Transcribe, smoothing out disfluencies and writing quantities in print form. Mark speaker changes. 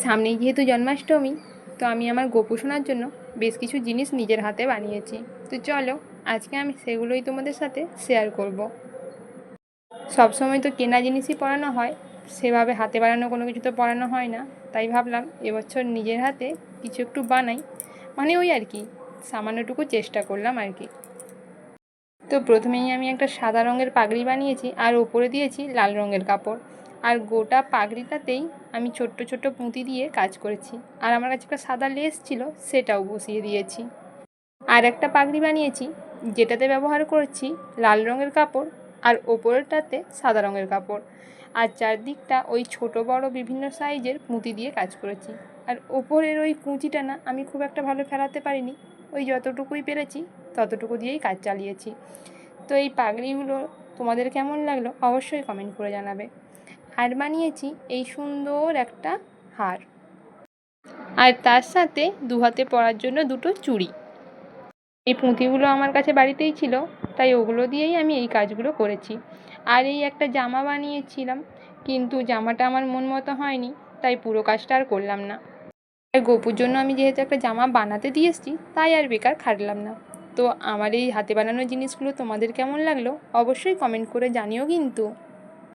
Speaker 1: সামনেই যেহেতু জন্মাষ্টমী, তো আমি আমার গোপু সোনার জন্য বেশ কিছু জিনিস নিজের হাতে বানিয়েছি। তো চলো আজকে আমি সেগুলোই তোমাদের সাথে শেয়ার করব। সবসময় তো কেনা জিনিসই পরানো হয়, সেভাবে হাতে বানানো কোনো কিছু তো পরানো হয় না। তাই ভাবলাম এবছর নিজের হাতে কিছু একটু বানাই, মানে ওই আর কি, সামান্যটুকু চেষ্টা করলাম আর কি। তো প্রথমেই আমি একটা সাদা রঙের পাগড়ি বানিয়েছি আর ওপরে দিয়েছি লাল রঙের কাপড়। আর গোটা পাগড়িটাতেই আমি ছোট্ট ছোট্ট পুঁতি দিয়ে কাজ করেছি। আর আমার কাছে একটা সাদা লেস ছিল, সেটাও বসিয়ে দিয়েছি। আর একটা পাগড়ি বানিয়েছি, যেটাতে ব্যবহার করছি লাল রঙের কাপড় আর ওপরেরটাতে সাদা রঙের কাপড়। আর চারদিকটা ওই ছোট বড় বিভিন্ন সাইজের পুঁতি দিয়ে কাজ করেছি। আর ওপরের ওই কুঁচিটা না আমি খুব একটা ভালো ফেলাতে পারিনি, ওই যতটুকুই পেরেছি ততটুকু দিয়েই কাজ চালিয়েছি। তো এই পাগড়িগুলো তোমাদের কেমন লাগলো অবশ্যই কমেন্ট করে জানাবে। আর বানিয়েছি এই সুন্দর একটা হার, আর তার সাথে দু হাতে পরার জন্য দুটো চুড়ি। এই পুঁতিগুলো আমার কাছে বাড়িতেই ছিল, তাই ওগুলো দিয়েই আমি এই কাজগুলো করেছি। আর এই একটা জামা বানিয়েছিলাম, কিন্তু জামাটা আমার মন মতো হয়নি, তাই পুরো কাজটা আর করলাম না। আর গোপুর জন্য আমি যেহেতু একটা জামা বানাতে দিয়ে এসেছি, তাই আর বেকার খাটলাম না। তো আমার এই হাতে বানানো জিনিসগুলো তোমাদের কেমন লাগলো অবশ্যই কমেন্ট করে জানিও কিন্তু।